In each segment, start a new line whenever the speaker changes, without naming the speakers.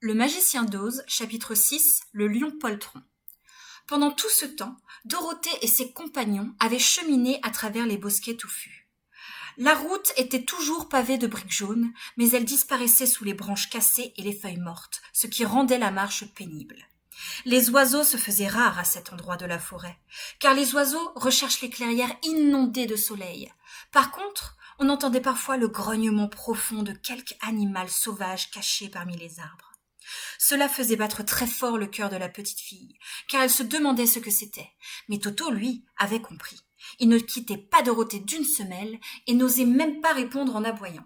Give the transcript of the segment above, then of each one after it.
Le magicien d'Oz, chapitre 6, le lion poltron. Pendant tout ce temps, Dorothée et ses compagnons avaient cheminé à travers les bosquets touffus. La route était toujours pavée de briques jaunes, mais elle disparaissait sous les branches cassées et les feuilles mortes, ce qui rendait la marche pénible. Les oiseaux se faisaient rares à cet endroit de la forêt, car les oiseaux recherchent les clairières inondées de soleil. Par contre, on entendait parfois le grognement profond de quelque animal sauvage caché parmi les arbres. Cela faisait battre très fort le cœur de la petite fille, car elle se demandait ce que c'était. Mais Toto, lui, avait compris. Il ne quittait pas Dorothée d'une semelle et n'osait même pas répondre en aboyant.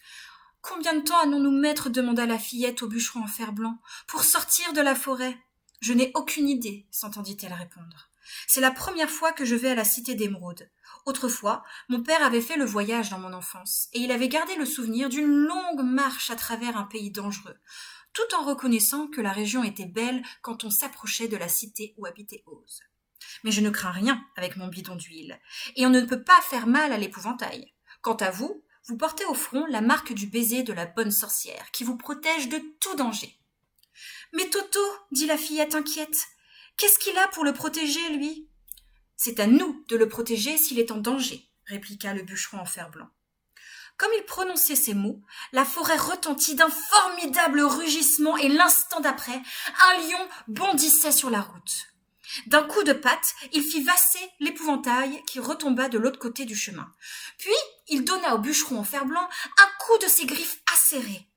« Combien de temps allons-nous mettre ?» demanda la fillette au bûcheron en fer-blanc, « pour sortir de la forêt ?»« Je n'ai aucune idée, » s'entendit-elle répondre. « C'est la première fois que je vais à la cité d'Émeraude. Autrefois, mon père avait fait le voyage dans mon enfance, et il avait gardé le souvenir d'une longue marche à travers un pays dangereux, tout en reconnaissant que la région était belle quand on s'approchait de la cité où habitait Oz. Mais je ne crains rien avec mon bidon d'huile, et on ne peut pas faire mal à l'épouvantail. Quant à vous, vous portez au front la marque du baiser de la bonne sorcière, qui vous protège de tout danger. « Mais Toto, dit la fillette inquiète, qu'est-ce qu'il a pour le protéger, lui ?»« C'est à nous de le protéger s'il est en danger, » répliqua le bûcheron en fer-blanc. Comme il prononçait ces mots, la forêt retentit d'un formidable rugissement et l'instant d'après, un lion bondissait sur la route. D'un coup de patte, il fit vasser l'épouvantail qui retomba de l'autre côté du chemin. Puis, il donna au bûcheron en fer-blanc un coup de ses griffes acérées.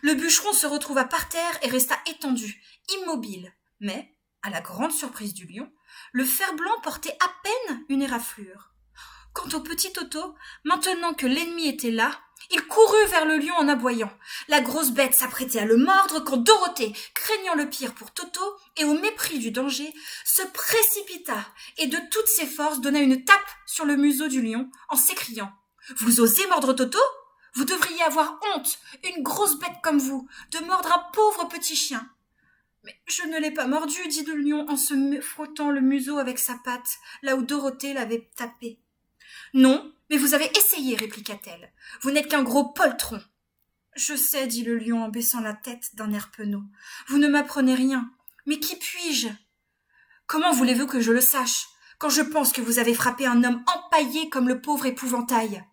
Le bûcheron se retrouva par terre et resta étendu, immobile. Mais, à la grande surprise du lion, le fer-blanc portait à peine une éraflure. Quant au petit Toto, maintenant que l'ennemi était là, il courut vers le lion en aboyant. La grosse bête s'apprêtait à le mordre quand Dorothée, craignant le pire pour Toto et au mépris du danger, se précipita et de toutes ses forces donna une tape sur le museau du lion en s'écriant « Vous osez mordre Toto ? Vous devriez avoir honte, une grosse bête comme vous, de mordre un pauvre petit chien. » « Mais je ne l'ai pas mordu, » dit le lion en se frottant le museau avec sa patte, là où Dorothée l'avait tapé. « Non, mais vous avez essayé, répliqua-t-elle. Vous n'êtes qu'un gros poltron. »« Je sais, » dit le lion en baissant la tête d'un air penaud. « Vous ne m'apprenez rien. Mais qui puis-je ?»« Comment voulez-vous que je le sache, quand je pense que vous avez frappé un homme empaillé comme le pauvre épouvantail ?»«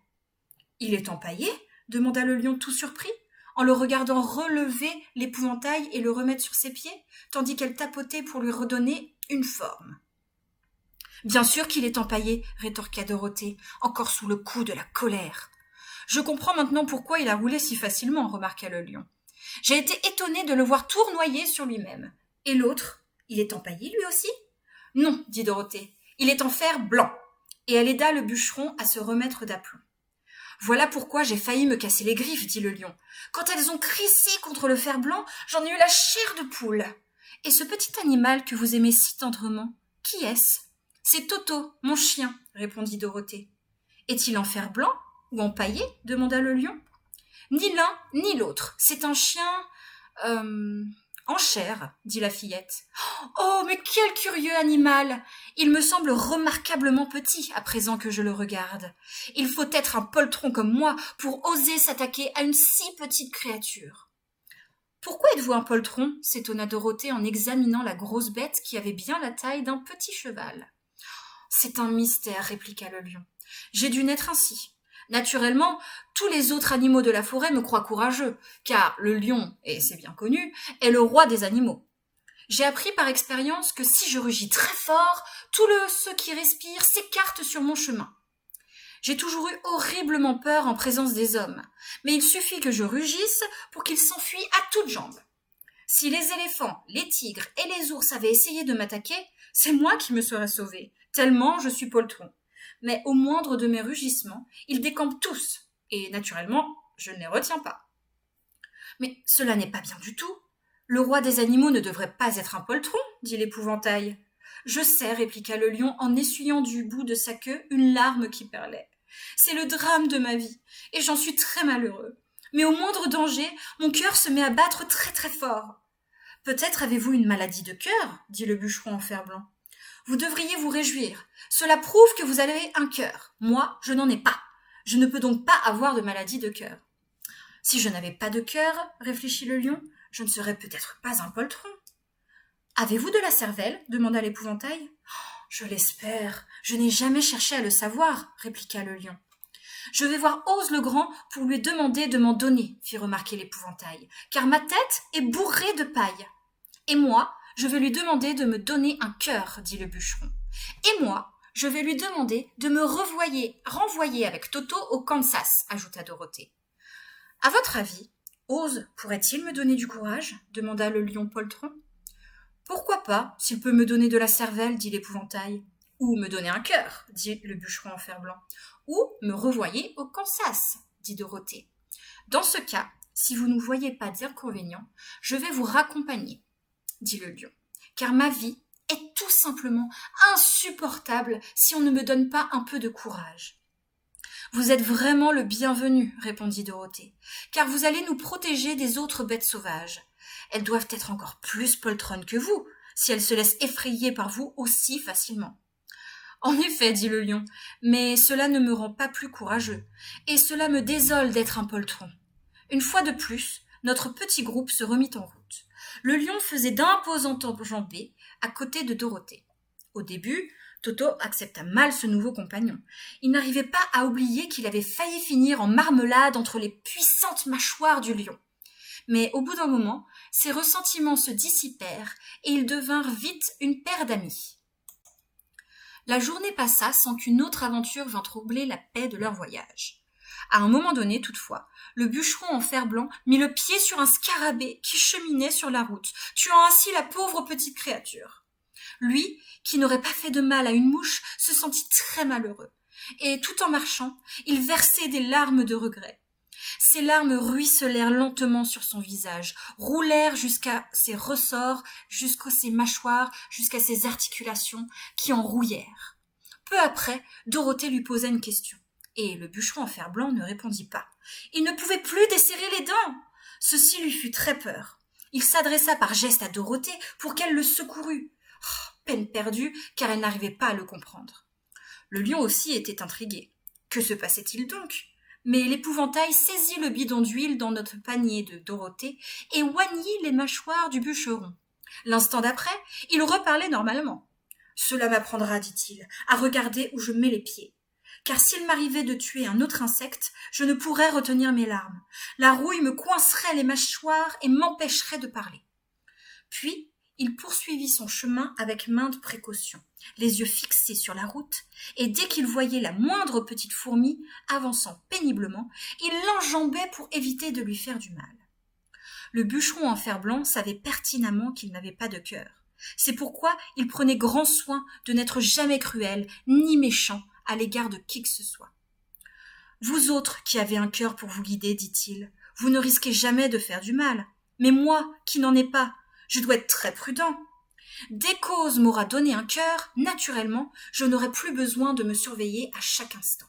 Il est empaillé ?» demanda le lion tout surpris, en le regardant relever l'épouvantail et le remettre sur ses pieds, tandis qu'elle tapotait pour lui redonner une forme. « Bien sûr qu'il est empaillé, » rétorqua Dorothée, encore sous le coup de la colère. « Je comprends maintenant pourquoi il a roulé si facilement, » remarqua le lion. « J'ai été étonnée de le voir tournoyer sur lui-même. Et l'autre, il est empaillé lui aussi ?»« Non, » dit Dorothée, « il est en fer blanc. » Et elle aida le bûcheron à se remettre d'aplomb. « Voilà pourquoi j'ai failli me casser les griffes, » dit le lion. « Quand elles ont crissé contre le fer blanc, j'en ai eu la chair de poule. Et ce petit animal que vous aimez si tendrement, qui est-ce ? » « C'est Toto, mon chien, » répondit Dorothée. « Est-il en fer blanc ou empaillé ?» demanda le lion. « Ni l'un ni l'autre, c'est un chien... en chair, » dit la fillette. « Oh, mais quel curieux animal ! Il me semble remarquablement petit à présent que je le regarde. Il faut être un poltron comme moi pour oser s'attaquer à une si petite créature. »« Pourquoi êtes-vous un poltron ?» s'étonna Dorothée en examinant la grosse bête qui avait bien la taille d'un petit cheval. « C'est un mystère, » répliqua le lion. « J'ai dû naître ainsi. Naturellement, tous les autres animaux de la forêt me croient courageux, car le lion, et c'est bien connu, est le roi des animaux. J'ai appris par expérience que si je rugis très fort, tous ceux qui respirent s'écartent sur mon chemin. J'ai toujours eu horriblement peur en présence des hommes, mais il suffit que je rugisse pour qu'ils s'enfuient à toutes jambes. Si les éléphants, les tigres et les ours avaient essayé de m'attaquer, c'est moi qui me serais sauvée, tellement je suis poltron. Mais au moindre de mes rugissements, ils décampent tous, et naturellement, je ne les retiens pas. »« Mais cela n'est pas bien du tout. Le roi des animaux ne devrait pas être un poltron, » dit l'épouvantail. « Je sais, » répliqua le lion en essuyant du bout de sa queue une larme qui perlait. « C'est le drame de ma vie, et j'en suis très malheureux. Mais au moindre danger, mon cœur se met à battre très très fort. »« Peut-être avez-vous une maladie de cœur, » dit le bûcheron en fer blanc. « Vous devriez vous réjouir. Cela prouve que vous avez un cœur. Moi, je n'en ai pas. Je ne peux donc pas avoir de maladie de cœur. »« Si je n'avais pas de cœur, » réfléchit le lion, je ne serais peut-être pas un poltron. Avez-vous de la cervelle demanda l'épouvantail. Je l'espère, je n'ai jamais cherché à le savoir, répliqua le lion. Je vais voir Ose le Grand pour lui demander de m'en donner, fit remarquer l'épouvantail, car ma tête est bourrée de paille. Et moi, je vais lui demander de me donner un cœur, dit le bûcheron. Et moi, je vais lui demander de me renvoyer avec Toto au Kansas, ajouta Dorothée. À votre avis, Ose pourrait-il me donner du courage demanda le lion poltron. Pourquoi pas, s'il peut me donner de la cervelle, dit l'épouvantail. Ou me donner un cœur, dit le bûcheron en fer-blanc. Ou me revoyer au Kansas, dit Dorothée. Dans ce cas, si vous ne voyez pas d'inconvénient, je vais vous raccompagner, dit le lion, car ma vie est tout simplement insupportable si on ne me donne pas un peu de courage. Vous êtes vraiment le bienvenu, répondit Dorothée, car vous allez nous protéger des autres bêtes sauvages. Elles doivent être encore plus poltronnes que vous, si elles se laissent effrayer par vous aussi facilement. En effet, dit le lion, mais cela ne me rend pas plus courageux, et cela me désole d'être un poltron. Une fois de plus, notre petit groupe se remit en route. Le lion faisait d'imposantes enjambées à côté de Dorothée. Au début, Toto accepta mal ce nouveau compagnon. Il n'arrivait pas à oublier qu'il avait failli finir en marmelade entre les puissantes mâchoires du lion. Mais au bout d'un moment, ses ressentiments se dissipèrent et ils devinrent vite une paire d'amis. La journée passa sans qu'une autre aventure vînt troubler la paix de leur voyage. À un moment donné, toutefois, le bûcheron en fer-blanc mit le pied sur un scarabée qui cheminait sur la route, tuant ainsi la pauvre petite créature. Lui, qui n'aurait pas fait de mal à une mouche, se sentit très malheureux, et tout en marchant, il versait des larmes de regret. Ces larmes ruisselèrent lentement sur son visage, roulèrent jusqu'à ses ressorts, jusqu'à ses mâchoires, jusqu'à ses articulations, qui en rouillèrent. Peu après, Dorothée lui posa une question, et le bûcheron en fer-blanc ne répondit pas. Il ne pouvait plus desserrer les dents. Ceci lui fut très peur. Il s'adressa par geste à Dorothée pour qu'elle le secourût. Peine perdue, car elle n'arrivait pas à le comprendre. Le lion aussi était intrigué. Que se passait-il donc ? Mais l'épouvantail saisit le bidon d'huile dans notre panier de Dorothée et oignit les mâchoires du bûcheron. L'instant d'après, il reparlait normalement. « Cela m'apprendra, dit-il, à regarder où je mets les pieds. Car s'il m'arrivait de tuer un autre insecte, je ne pourrais retenir mes larmes. La rouille me coincerait les mâchoires et m'empêcherait de parler. » Puis, il poursuivit son chemin avec mainte précaution, les yeux fixés sur la route, et dès qu'il voyait la moindre petite fourmi avançant péniblement, il l'enjambait pour éviter de lui faire du mal. Le bûcheron en fer-blanc savait pertinemment qu'il n'avait pas de cœur. C'est pourquoi il prenait grand soin de n'être jamais cruel ni méchant à l'égard de qui que ce soit. « Vous autres qui avez un cœur pour vous guider, dit-il, vous ne risquez jamais de faire du mal. Mais moi, qui n'en ai pas, je dois être très prudent. Dès qu'Ose m'aura donné un cœur, naturellement, je n'aurai plus besoin de me surveiller à chaque instant.